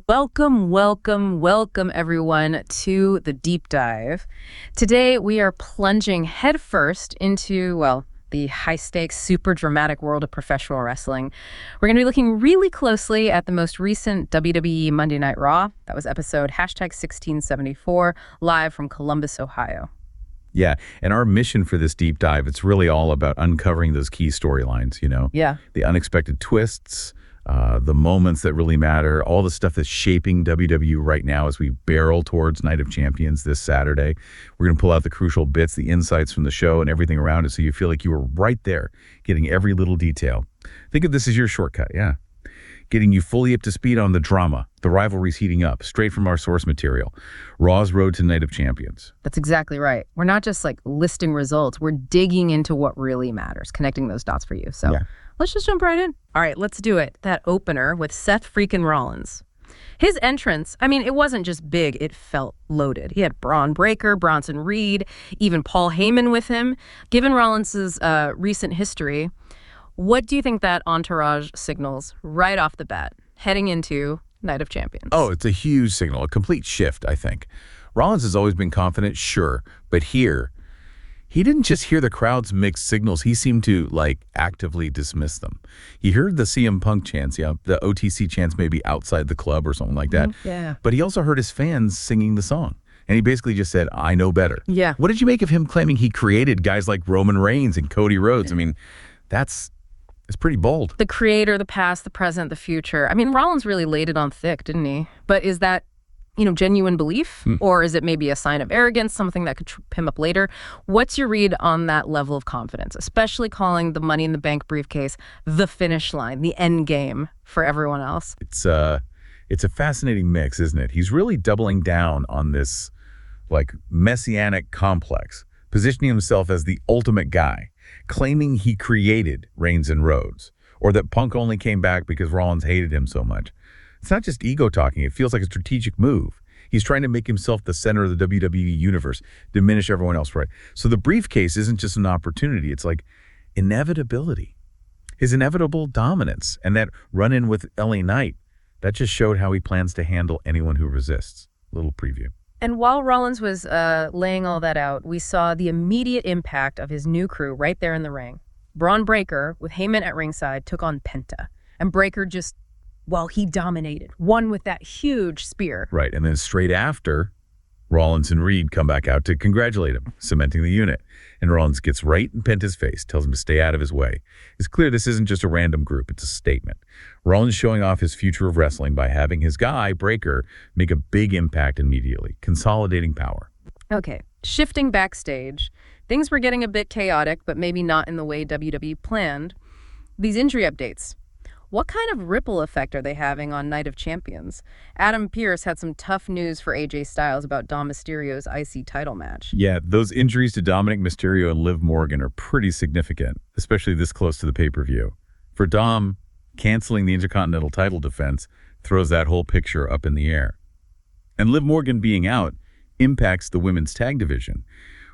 Welcome everyone to the deep dive. Today we are plunging headfirst into, well, the high-stakes, super dramatic world of professional wrestling. We're going to be looking really closely at the most recent WWE Monday Night RAW. That was episode #1674, live from Columbus, Ohio. Yeah, and our mission for this deep dive, it's really all about uncovering those key storylines, Yeah. the unexpected twists, the moments that really matter, all the stuff that's shaping WWE right now as we barrel towards Night of Champions this Saturday. We're going to pull out the crucial bits, the insights from the show and everything around it so you feel like you were right there, getting every little detail. Think of this as your shortcut, yeah. Getting you fully up to speed on the drama, the rivalries heating up, straight from our source material. Raw's Road to Night of Champions. That's exactly right. We're not just listing results, we're digging into what really matters, connecting those dots for you. So Yeah. Let's just jump right in. All right, let's do it. That opener with Seth freaking Rollins. His entrance, it wasn't just big, it felt loaded. He had Braun Breaker, Bronson Reed, even Paul Heyman with him. Given Rollins' recent history, what do you think that entourage signals right off the bat, heading into Night of Champions? Oh, it's a huge signal, a complete shift, I think. Rollins has always been confident, sure, but here, he didn't just hear the crowd's mixed signals. He seemed to, actively dismiss them. He heard the CM Punk chants, the OTC chants maybe outside the club or something like that. Yeah. But he also heard his fans singing the song. And he basically just said, I know better. Yeah. What did you make of him claiming he created guys like Roman Reigns and Cody Rhodes? It's pretty bold. The creator, the past, the present, the future. Rollins really laid it on thick, didn't he? But is that, genuine belief? Or is it maybe a sign of arrogance, something that could trip him up later? What's your read on that level of confidence, especially calling the Money in the Bank briefcase the finish line, the end game for everyone else? It's a fascinating mix, isn't it? He's really doubling down on this, messianic complex, positioning himself as the ultimate guy, claiming he created Reigns and Rhodes, or that Punk only came back because Rollins hated him so much. It's not just ego talking. It feels like a strategic move. He's trying to make himself the center of the WWE universe, diminish everyone else, right? So the briefcase isn't just an opportunity. It's like inevitability. His inevitable dominance and that run-in with LA Knight, that just showed how he plans to handle anyone who resists. Little preview. And while Rollins was laying all that out, we saw the immediate impact of his new crew right there in the ring. Braun Breaker, with Heyman at ringside, took on Penta. And Breaker just, he dominated. Won with that huge spear. Right, and then straight after, Rollins and Reed come back out to congratulate him, cementing the unit. And Rollins gets right in Penta's face, tells him to stay out of his way. It's clear this isn't just a random group, it's a statement. Rollins showing off his future of wrestling by having his guy, Breaker, make a big impact immediately, consolidating power. Okay, shifting backstage. Things were getting a bit chaotic, but maybe not in the way WWE planned. These injury updates. What kind of ripple effect are they having on Night of Champions? Adam Pearce had some tough news for AJ Styles about Dom Mysterio's IC title match. Yeah, those injuries to Dominic Mysterio and Liv Morgan are pretty significant, especially this close to the pay-per-view. For Dom, canceling the Intercontinental title defense throws that whole picture up in the air. And Liv Morgan being out impacts the women's tag division,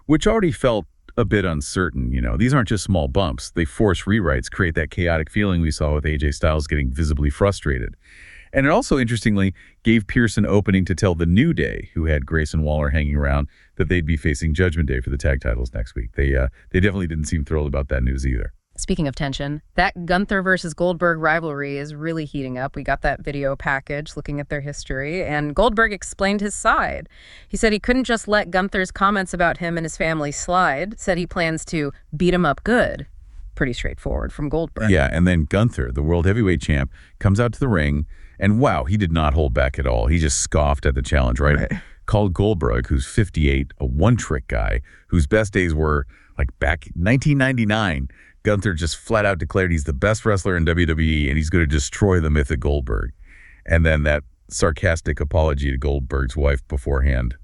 which already felt a bit uncertain. These aren't just small bumps. They force rewrites, create that chaotic feeling we saw with AJ Styles getting visibly frustrated. And it also, interestingly, gave Pearce an opening to tell the New Day, who had Grayson Waller hanging around, that they'd be facing Judgment Day for the tag titles next week. They definitely didn't seem thrilled about that news either. Speaking of tension, that Gunther versus Goldberg rivalry is really heating up. We got that video package looking at their history, and Goldberg explained his side. He said he couldn't just let Gunther's comments about him and his family slide, said he plans to beat him up good. Pretty straightforward from Goldberg. Yeah, and then Gunther, the World Heavyweight Champ, comes out to the ring, and wow, he did not hold back at all. He just scoffed at the challenge, right? Called Goldberg, who's 58, a one-trick guy, whose best days were back 1999. Gunther just flat out declared he's the best wrestler in WWE and he's going to destroy the myth of Goldberg. And then that sarcastic apology to Goldberg's wife beforehand.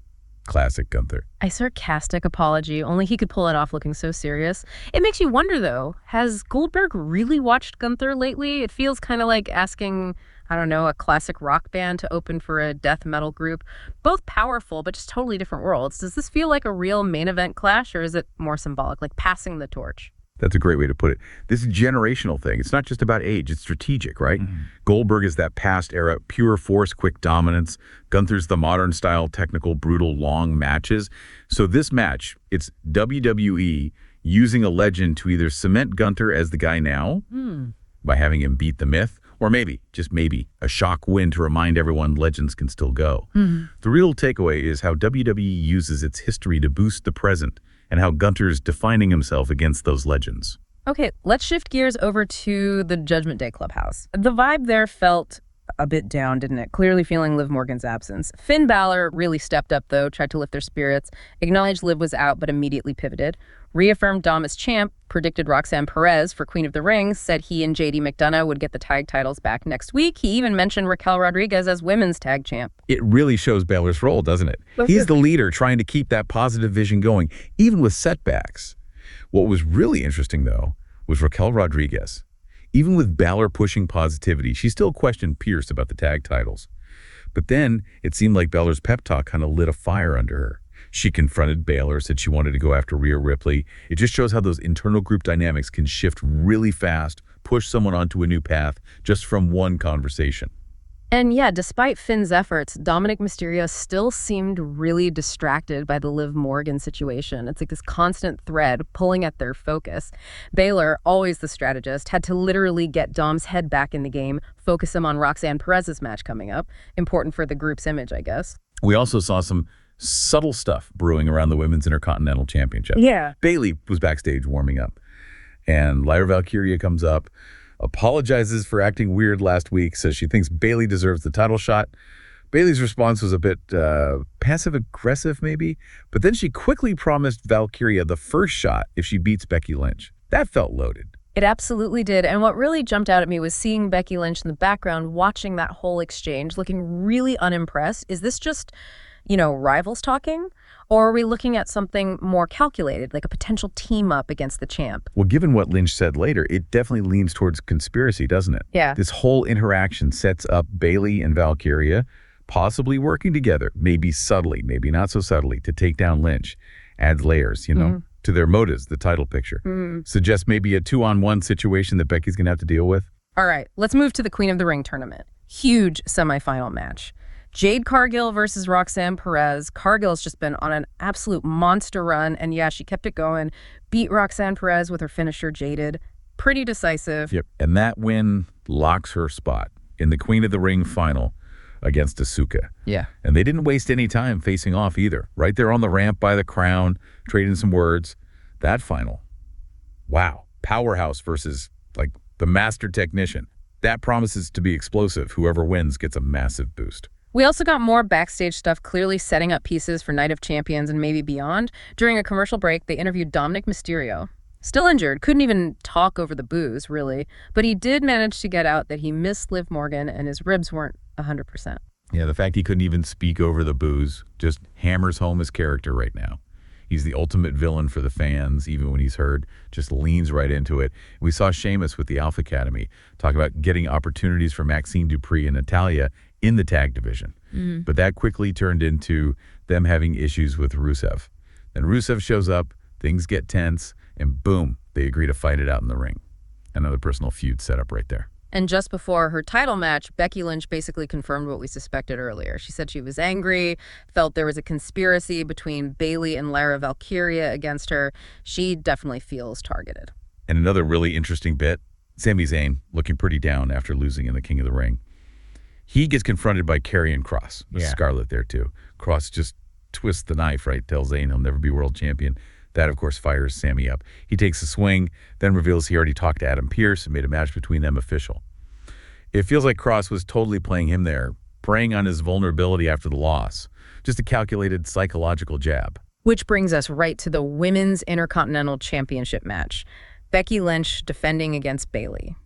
Classic Gunther. A sarcastic apology, only he could pull it off looking so serious. It makes you wonder, though, has Goldberg really watched Gunther lately? It feels kind of like asking, a classic rock band to open for a death metal group. Both powerful, but just totally different worlds. Does this feel like a real main event clash, or is it more symbolic, like passing the torch? That's a great way to put it. This generational thing, it's not just about age, it's strategic, right? Goldberg is that past era, pure force, quick dominance. Gunther's the modern style, technical, brutal, long matches. So this match, it's WWE using a legend to either cement Gunther as the guy now by having him beat the Myth, or maybe, just maybe, a shock win to remind everyone legends can still go. The real takeaway is how WWE uses its history to boost the present, and how Gunther's defining himself against those legends. Okay, let's shift gears over to the Judgment Day Clubhouse. The vibe there felt a bit down, didn't it? Clearly feeling Liv Morgan's absence. Finn Balor really stepped up, though, tried to lift their spirits, acknowledged Liv was out, but immediately pivoted. Reaffirmed Dom as champ, predicted Roxanne Perez for Queen of the Ring, said he and JD McDonough would get the tag titles back next week. He even mentioned Raquel Rodriguez as women's tag champ. It really shows Balor's role, doesn't it? He's the leader trying to keep that positive vision going, even with setbacks. What was really interesting, though, was Raquel Rodriguez. Even with Balor pushing positivity, she still questioned Pierce about the tag titles. But then it seemed like Balor's pep talk kind of lit a fire under her. She confronted Baylor, said she wanted to go after Rhea Ripley. It just shows how those internal group dynamics can shift really fast, push someone onto a new path just from one conversation. And yeah, despite Finn's efforts, Dominic Mysterio still seemed really distracted by the Liv Morgan situation. It's like this constant thread pulling at their focus. Baylor, always the strategist, had to literally get Dom's head back in the game, focus him on Roxanne Perez's match coming up. Important for the group's image, I guess. We also saw some subtle stuff brewing around the Women's Intercontinental Championship. Yeah. Bayley was backstage warming up, and Lyra Valkyria comes up, apologizes for acting weird last week, says she thinks Bayley deserves the title shot. Bayley's response was a bit passive-aggressive, maybe, but then she quickly promised Valkyria the first shot if she beats Becky Lynch. That felt loaded. It absolutely did. And what really jumped out at me was seeing Becky Lynch in the background, watching that whole exchange, looking really unimpressed. Is this just, rivals talking? Or are we looking at something more calculated, like a potential team up against the champ? Well, given what Lynch said later, it definitely leans towards conspiracy, doesn't it? Yeah. This whole interaction sets up Bayley and Valkyria possibly working together, maybe subtly, maybe not so subtly, to take down Lynch. Adds layers, to their motives, the title picture. Suggests maybe a 2-on-1 situation that Becky's going to have to deal with. All right, let's move to the Queen of the Ring tournament. Huge semifinal match. Jade Cargill versus Roxanne Perez. Cargill's just been on an absolute monster run, and yeah, she kept it going. Beat Roxanne Perez with her finisher, Jaded. Pretty decisive. Yep, and that win locks her spot in the Queen of the Ring final against Asuka. Yeah. And they didn't waste any time facing off either. Right there on the ramp by the crown, trading some words. That final, wow, powerhouse versus, the master technician. That promises to be explosive. Whoever wins gets a massive boost. We also got more backstage stuff, clearly setting up pieces for Night of Champions and maybe beyond. During a commercial break, they interviewed Dominic Mysterio. Still injured, couldn't even talk over the booze, really. But he did manage to get out that he missed Liv Morgan and his ribs weren't 100%. Yeah, the fact he couldn't even speak over the booze just hammers home his character right now. He's the ultimate villain for the fans, even when he's hurt, just leans right into it. We saw Sheamus with the Alpha Academy talk about getting opportunities for Maxine Dupree and Natalya in the tag division. But that quickly turned into them having issues with Rusev. Then Rusev shows up, things get tense, and boom, they agree to fight it out in the ring. Another personal feud set up right there. And just before her title match, Becky Lynch basically confirmed what we suspected earlier. She said she was angry, felt there was a conspiracy between Bayley and Lyra Valkyria against her. She definitely feels targeted. And another really interesting bit, Sami Zayn looking pretty down after losing in the King of the Ring. He gets confronted by Karrion Kross, with Scarlett there too. Kross just twists the knife, right? Tells Zayn he'll never be world champion. That, of course, fires Sami up. He takes a swing, then reveals he already talked to Adam Pearce and made a match between them official. It feels like Kross was totally playing him there, preying on his vulnerability after the loss. Just a calculated psychological jab. Which brings us right to the Women's Intercontinental Championship match. Becky Lynch defending against Bayley.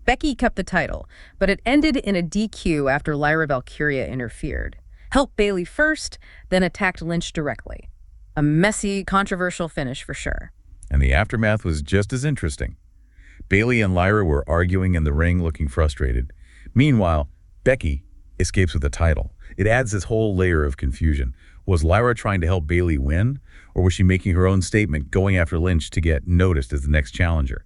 Becky kept the title, but it ended in a DQ after Lyra Valkyria interfered. Helped Bayley first, then attacked Lynch directly. A messy, controversial finish for sure. And the aftermath was just as interesting. Bayley and Lyra were arguing in the ring, looking frustrated. Meanwhile, Becky escapes with the title. It adds this whole layer of confusion. Was Lyra trying to help Bayley win, or was she making her own statement, going after Lynch to get noticed as the next challenger?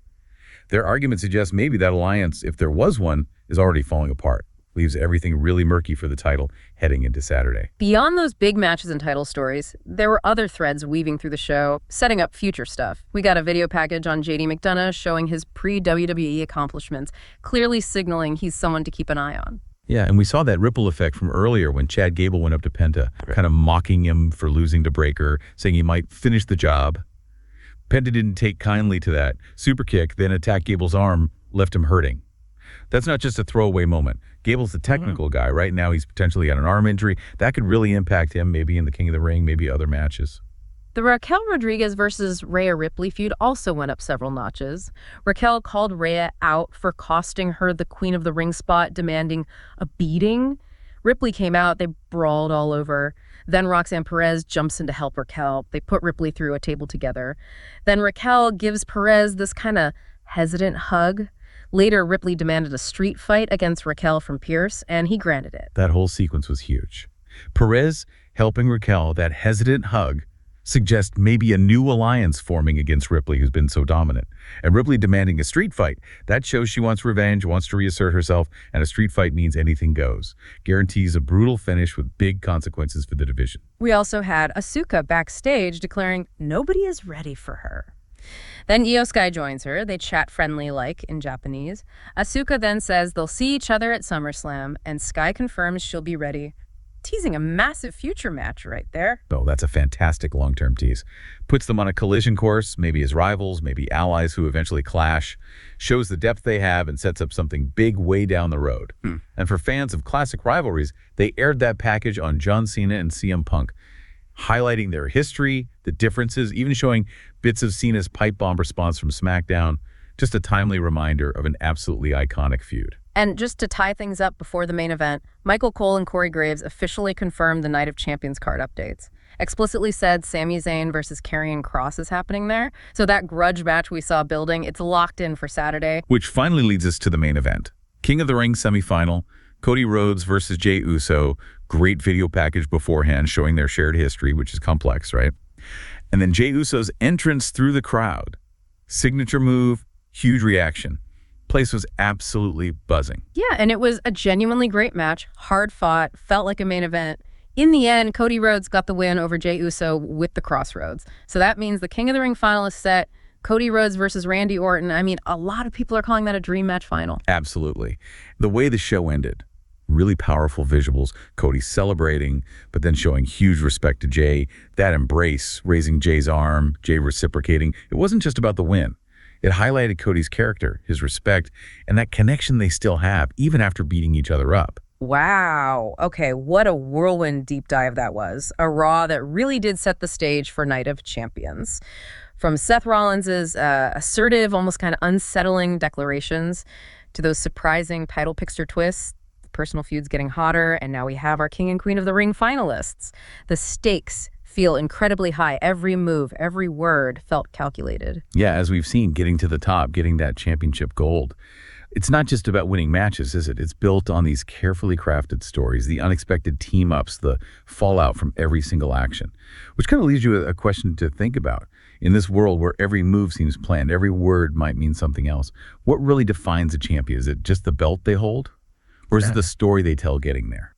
Their argument suggests maybe that alliance, if there was one, is already falling apart. Leaves everything really murky for the title heading into Saturday. Beyond those big matches and title stories, there were other threads weaving through the show, setting up future stuff. We got a video package on JD McDonough showing his pre-WWE accomplishments, clearly signaling he's someone to keep an eye on. Yeah, and we saw that ripple effect from earlier when Chad Gable went up to Penta, kind of mocking him for losing to Breakker, saying he might finish the job. Penta didn't take kindly to that. Super kick, then attacked Gable's arm, left him hurting. That's not just a throwaway moment. Gable's the technical guy. Right now, he's potentially got an arm injury. That could really impact him, maybe in the King of the Ring, maybe other matches. The Raquel Rodriguez versus Rhea Ripley feud also went up several notches. Raquel called Rhea out for costing her the Queen of the Ring spot, demanding a beating. Ripley came out, they brawled all over. Then Roxanne Perez jumps in to help Raquel. They put Ripley through a table together. Then Raquel gives Perez this kind of hesitant hug. Later, Ripley demanded a street fight against Raquel from Pierce, and he granted it. That whole sequence was huge. Perez helping Raquel, that hesitant hug, suggests maybe a new alliance forming against Ripley, who's been so dominant. And Ripley demanding a street fight, that shows she wants revenge, wants to reassert herself, and a street fight means anything goes. Guarantees a brutal finish with big consequences for the division. We also had Asuka backstage declaring nobody is ready for her. Then Io Sky joins her. They chat friendly-like in Japanese. Asuka then says they'll see each other at SummerSlam, and Sky confirms she'll be ready. Teasing a massive future match right there. Oh, that's a fantastic long-term tease. Puts them on a collision course, maybe as rivals, maybe allies who eventually clash. Shows the depth they have and sets up something big way down the road. And for fans of classic rivalries, they aired that package on John Cena and CM Punk, highlighting their history, the differences, even showing bits of Cena's pipe bomb response from SmackDown. Just a timely reminder of an absolutely iconic feud. And just to tie things up before the main event, Michael Cole and Corey Graves officially confirmed the Night of Champions card updates. Explicitly said Sami Zayn versus Karrion Kross is happening there. So that grudge match we saw building, it's locked in for Saturday. Which finally leads us to the main event. King of the Ring semifinal, Cody Rhodes versus Jey Uso. Great video package beforehand showing their shared history, which is complex, right? And then Jey Uso's entrance through the crowd. Signature move, huge reaction. Place was absolutely buzzing. Yeah, and it was a genuinely great match, hard fought, felt like a main event. In the end, Cody Rhodes got the win over Jey Uso with the Crossroads. So that means the King of the Ring final is set. Cody Rhodes versus Randy Orton. I mean, a lot of people are calling that a dream match final. Absolutely. The way the show ended, really powerful visuals, Cody celebrating, but then showing huge respect to Jey. That embrace, raising Jey's arm, Jey reciprocating. It wasn't just about the win. It highlighted Cody's character, his respect, and that connection they still have, even after beating each other up. Wow. Okay, what a whirlwind deep dive that was. A Raw that really did set the stage for Night of Champions. From Seth Rollins' assertive, almost kind of unsettling declarations to those surprising title picture twists, the personal feuds getting hotter, and now we have our King and Queen of the Ring finalists. The stakes feel incredibly high. Every move, every word felt calculated. Yeah, as we've seen, getting to the top, getting that championship gold. It's not just about winning matches, is it? It's built on these carefully crafted stories, the unexpected team-ups, the fallout from every single action, which kind of leaves you a question to think about. In this world where every move seems planned, every word might mean something else, what really defines a champion? Is it just the belt they hold? Or is it the story they tell getting there?